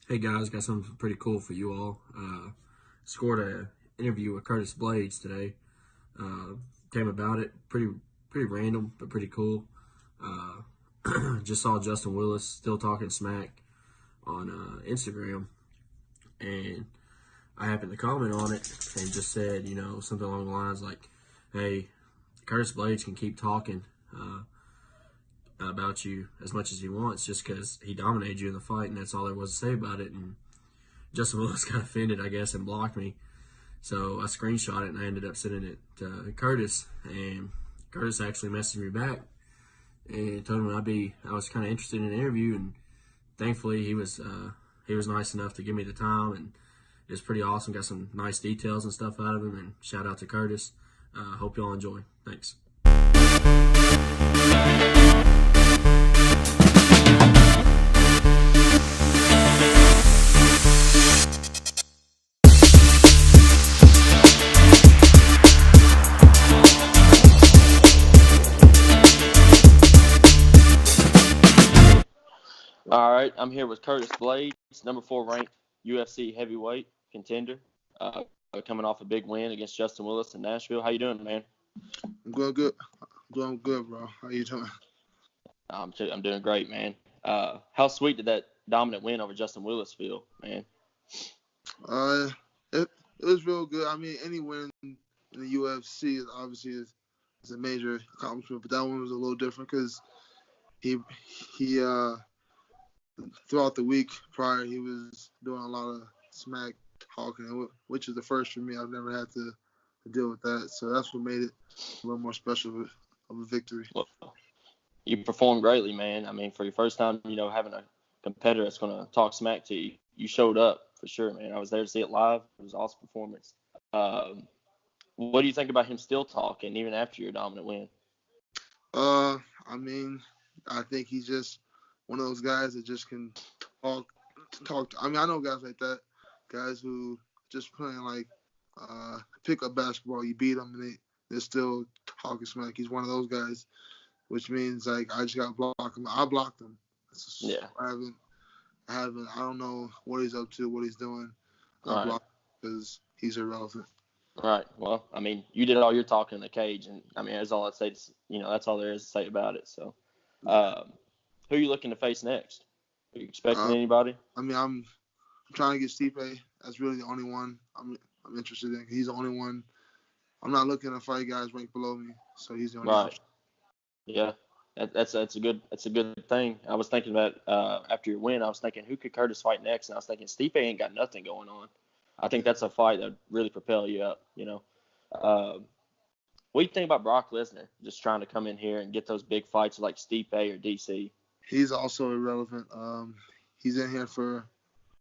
Hey guys, got something pretty cool for you all. Scored a interview with Curtis Blaydes today. Uh, Came about it pretty random, but pretty cool. Just saw Justin Willis still talking smack on Instagram, and I happened to comment on it and just said, something along the lines like, "Hey, Curtis Blaydes can keep talking about you as much as he wants, just because he dominated you in the fight, and that's all there was to say about it." And Justin Willis got offended, I guess, and blocked me. So I screenshot it and I ended up sending it to Curtis, and Curtis actually messaged me back and told me I was kind of interested in an interview, and thankfully he was nice enough to give me the time, and it was pretty awesome. Got some nice details and stuff out of him, and shout out to Curtis. Hope y'all enjoy. Thanks. All right, I'm here with Curtis Blaydes, number 4 ranked UFC Heavyweight contender, coming off a big win against Justin Willis in Nashville. How you doing, man? I'm going good. Doing good, bro. How you doing? I'm doing great, man. How sweet did that dominant win over Justin Willis feel, man? It was real good. I mean, any win in the UFC is a major accomplishment, but that one was a little different because he throughout the week prior he was doing a lot of smack talking, which is the first for me. I've never had to deal with that, so that's what made it a little more special of a victory. Well, you performed greatly, man. I mean, for your first time, having a competitor that's going to talk smack to you, you showed up for sure, man. I was there to see it live. It was an awesome performance. What do you think about him still talking even after your dominant win? I mean, I think he's just one of those guys that just can talk. I mean, I know guys like that, guys who just playing like pickup basketball. You beat them and they're still talking smack. He's one of those guys, which means like I just got to block him. I blocked him. Yeah. I don't know what he's up to, what he's doing. I blocked him because he's irrelevant. Right. Well, I mean, you did all your talking in the cage, and I mean, that's all I'd say. That's all there is to say about it. So, who are you looking to face next? Are you expecting anybody? I mean, I'm trying to get Stipe. That's really the only one I'm interested in. He's the only one. I'm not looking to fight guys right below me, so he's the only option. Yeah, that's a good thing. I was thinking about after your win, I was thinking who could Curtis fight next, and I was thinking Stipe ain't got nothing going on. I think that's a fight that would really propel you up. What do you think about Brock Lesnar just trying to come in here and get those big fights like Stipe or DC? He's also irrelevant. He's in here for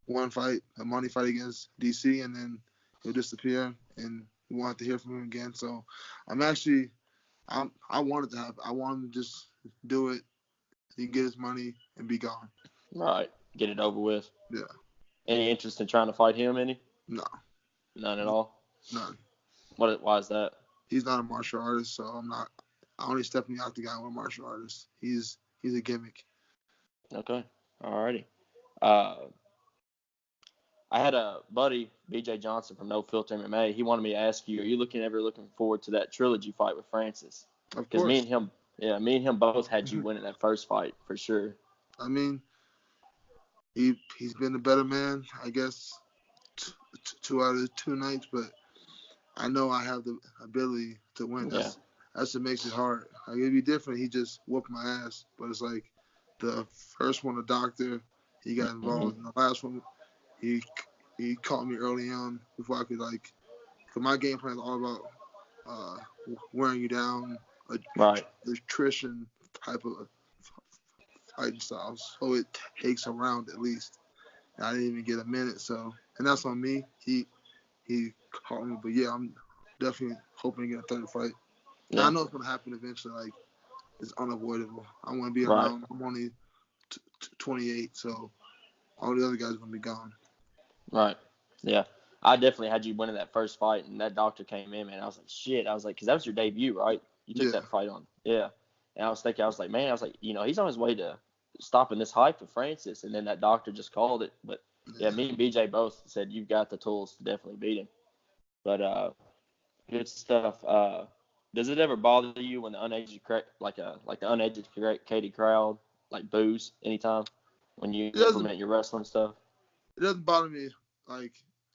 one fight, a money fight against DC, and then he'll disappear, and we won't have to hear from him again. So I wanted him to just do it. He can get his money and be gone. Right. Get it over with. Yeah. Any interest in trying to fight him, any? No. None at all? None. Why is that? He's not a martial artist, so I'm not. I only step in the octagon with martial artists. He's a gimmick. Okay. Alrighty. I had a buddy, BJ Johnson from No Filter MMA. He wanted me to ask you, are you ever looking forward to that trilogy fight with Francis? Of course. Because me and him both had you winning that first fight for sure. I mean, he's been a better man, I guess, 2 out of the 2 nights, but I know I have the ability to win. That's what makes it hard. Like, it'd be different. He just whooped my ass, but it's like the first one, the doctor, he got involved. Mm-hmm. The last one, he caught me early on before I could because my game plan is all about wearing you down, attrition type of fighting style. So it takes a round at least. And I didn't even get a minute, and that's on me. He caught me, but yeah, I'm definitely hoping to get a third fight. Yeah. And I know it's gonna happen eventually. Like, it's unavoidable. I want to be around. I'm only 28, so all the other guys are gonna be gone. Right. Yeah. I definitely had you winning that first fight, and that doctor came in, man. I was like, shit. I was like, because that was your debut, right? You took that fight on. Yeah. And I was like, he's on his way to stopping this hype for Francis, and then that doctor just called it. But Yeah, me and BJ both said you've got the tools to definitely beat him. But good stuff. Does it ever bother you when the uneducated, like the uneducated crowd, like boos anytime when you implement your wrestling stuff? It doesn't bother me like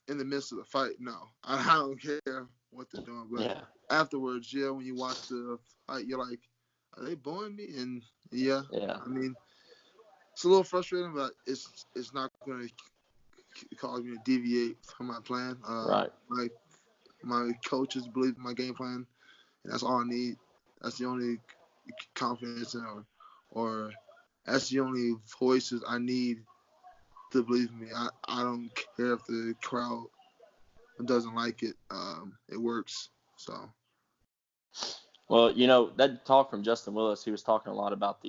in the midst of the fight. No, I don't care what they're doing. But afterwards, yeah, when you watch the fight, you're like, are they booing me? And yeah, I mean, it's a little frustrating, but it's not going to cause me to deviate from my plan. Right. My coaches believe in my game plan, and that's all I need. That's the only confidence or that's the only voices I need to believe in me. I don't care if the crowd doesn't like it. It works. So. Well, you know, that talk from Justin Willis, he was talking a lot about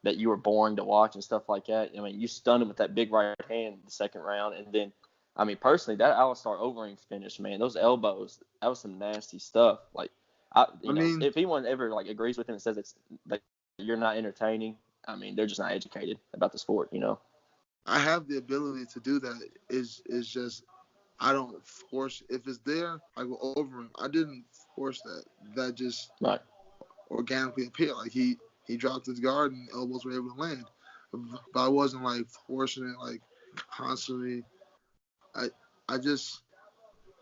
that you were boring to watch and stuff like that. I mean, you stunned him with that big right hand in the second round, and then, I mean, personally, that Alistar Overeem finish, man, those elbows, that was some nasty stuff. Like, if anyone ever like agrees with him and says it's like you're not entertaining, I mean, they're just not educated about the sport, you know. I have the ability to do that. Is just I don't force. If it's there, I go over him. I didn't force that. That just organically appeared. Like he dropped his guard and elbows were able to land. But I wasn't like forcing it like constantly. I just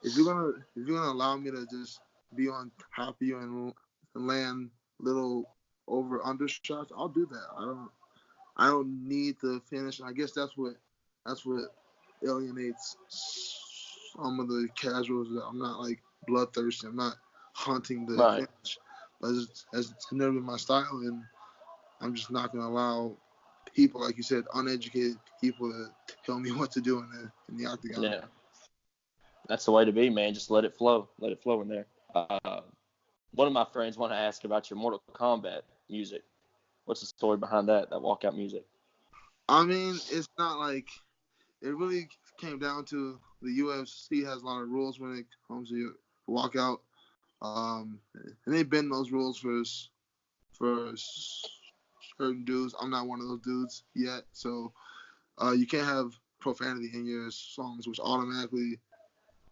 if you're gonna allow me to just be on top of you and land little over under shots, I'll do that. I don't need the finish. I guess that's what alienates some of the casuals. That I'm not like bloodthirsty. I'm not hunting the finish. But it's never been my style, and I'm just not gonna allow people, like you said, uneducated people to tell me what to do in the octagon. Yeah, that's the way to be, man. Just let it flow. Let it flow in there. One of my friends want to ask about your Mortal Kombat music. What's the story behind that walkout music? I mean, it's not like it really came down to the UFC has a lot of rules when it comes to your walkout. And they bend those rules for certain dudes. I'm not one of those dudes yet, so you can't have profanity in your songs, which automatically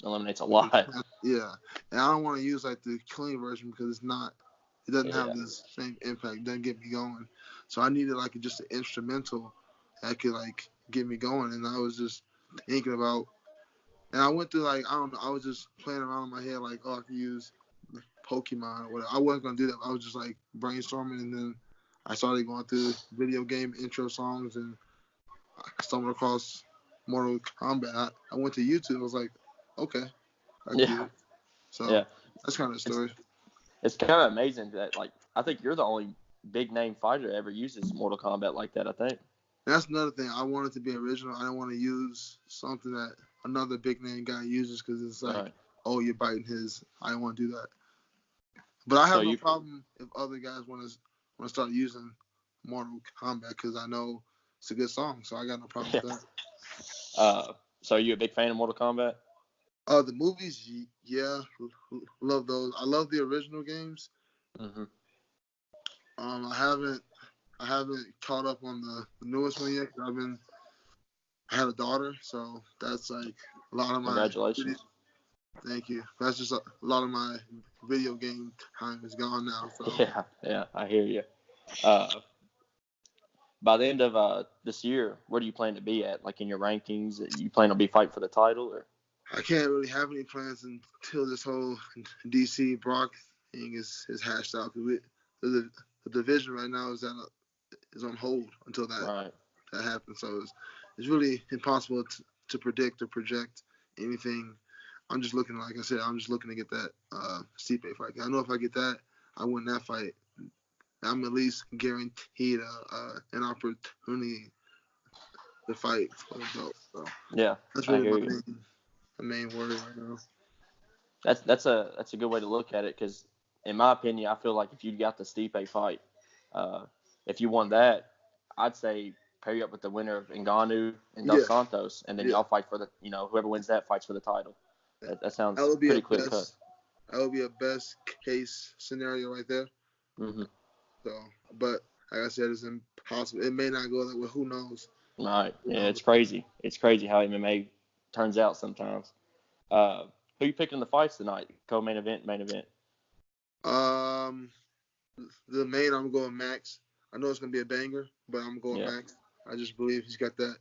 eliminates a lot. Yeah, and I don't want to use like the clean version because it doesn't have the same impact. It doesn't get me going. So I needed like just an instrumental that could like get me going. And I was just thinking about, and I went through like, I don't know, I was just playing around in my head like, oh, I could use Pokemon or whatever. I wasn't gonna do that. I was just like brainstorming, and then I started going through video game intro songs, and I stumbled across Mortal Kombat. I went to YouTube. I was like, okay, I can do it. So that's kind of the story. It's kind of amazing that, like, I think you're the only big name fighter that ever uses Mortal Kombat like that, I think. That's another thing. I wanted to be original. I didn't want to use something that another big name guy uses because it's like, oh, you're biting his. I didn't want to do that. But I have no problem if other guys want to start using Mortal Kombat because I know it's a good song. So I got no problem with that. So are you a big fan of Mortal Kombat? The movies, yeah, love those. I love the original games. Mm-hmm. I haven't caught up on the newest one yet. I had a daughter, so that's like a lot of my. Congratulations. Thank you. That's just a lot of my video game time is gone now. So. Yeah, I hear you. By the end of this year, where do you plan to be at? Like in your rankings, you plan to be fighting for the title, or? I can't really have any plans until this whole DC Brock thing is hashed out. The division right now is on hold until that happens. So it's really impossible to predict or project anything. I'm just looking, like I said, to get that Stipe fight. I know if I get that, I win that fight. I'm at least guaranteed an opportunity to fight for the belt. So that's really my main worry right now. That's a good way to look at it because, in my opinion, I feel like if you got the Stipe fight, if you won that, I'd say pair you up with the winner of Ngannou and Dos Santos, and then y'all fight for the, whoever wins that fights for the title. That sounds pretty clear cut. That would be a best case scenario right there. Mm-hmm. So, but like I said, it's impossible. It may not go that way. Who knows? Right. Yeah, it's crazy. It's crazy how MMA turns out sometimes. Who you picking in the fights tonight? Co-main event, main event. The main, I'm going Max. I know it's gonna be a banger, but I'm going Max. I just believe he's got that.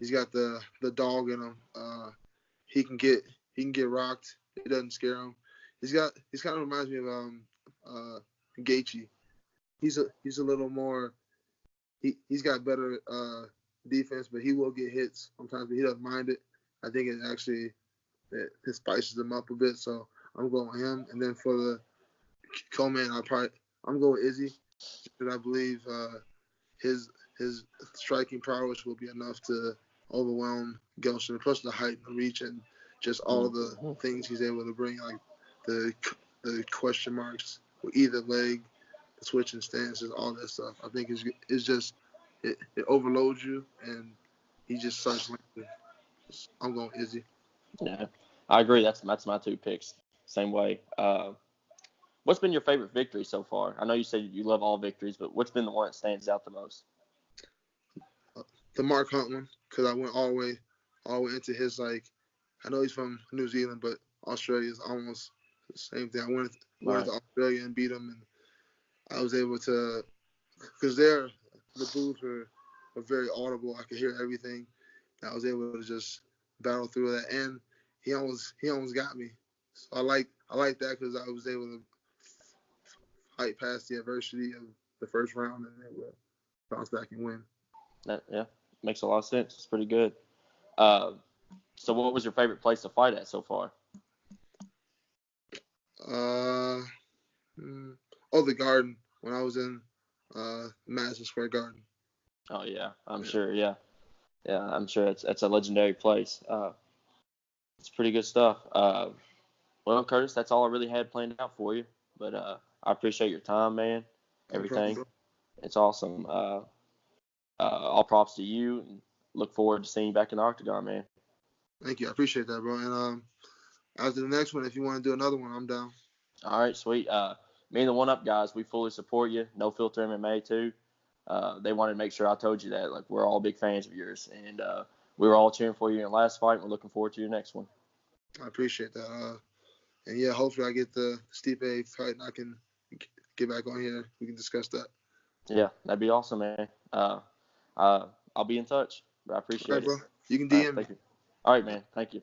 He's got the dog in him. He can get rocked. It doesn't scare him. He kind of reminds me of Gaethje. He's a little more. He's got better defense, but he will get hits sometimes, but he doesn't mind it. I think it spices him up a bit. So I'm going with him. And then for the co-main, I'm going with Izzy, because I believe his striking prowess will be enough to overwhelm Gelston, plus the height and the reach and just all the things he's able to bring, like the question marks with either leg, the switching stances, all that stuff. I think it's just it overloads you, and he just starts landing. I'm going Izzy. Yeah, I agree. That's my two picks. Same way. What's been your favorite victory so far? I know you said you love all victories, but what's been the one that stands out the most? The Mark Hunt one, because I went all the way into his, like, I know he's from New Zealand, but Australia is almost the same thing. I went to Australia and beat him, and I was able to, because the booths were very audible. I could hear everything. And I was able to just battle through that, and he almost got me. So I like that, because I was able to fight past the adversity of the first round and then bounce back and win. Yeah, makes a lot of sense. It's pretty good. So what was your favorite place to fight at so far? The Garden, when I was in Madison Square Garden. Oh yeah, I'm sure. Yeah, I'm sure it's a legendary place. It's pretty good stuff. Well, Curtis, that's all I really had planned out for you. But I appreciate your time, man. Everything. No problem, it's awesome. All props to you, and look forward to seeing you back in the Octagon, man. Thank you. I appreciate that, bro. And after the next one, if you want to do another one, I'm down. All right, sweet. Me and the 1UP guys, we fully support you. No Filter MMA too. They wanted to make sure I told you that. Like, we're all big fans of yours, and we were all cheering for you in the last fight. We're looking forward to your next one. I appreciate that. And yeah, hopefully I get the Stipe fight and I can get back on here. We can discuss that. Yeah, that'd be awesome, man. I'll be in touch. I appreciate it. Bro. You can DM me. Thank you. All right, man. Thank you.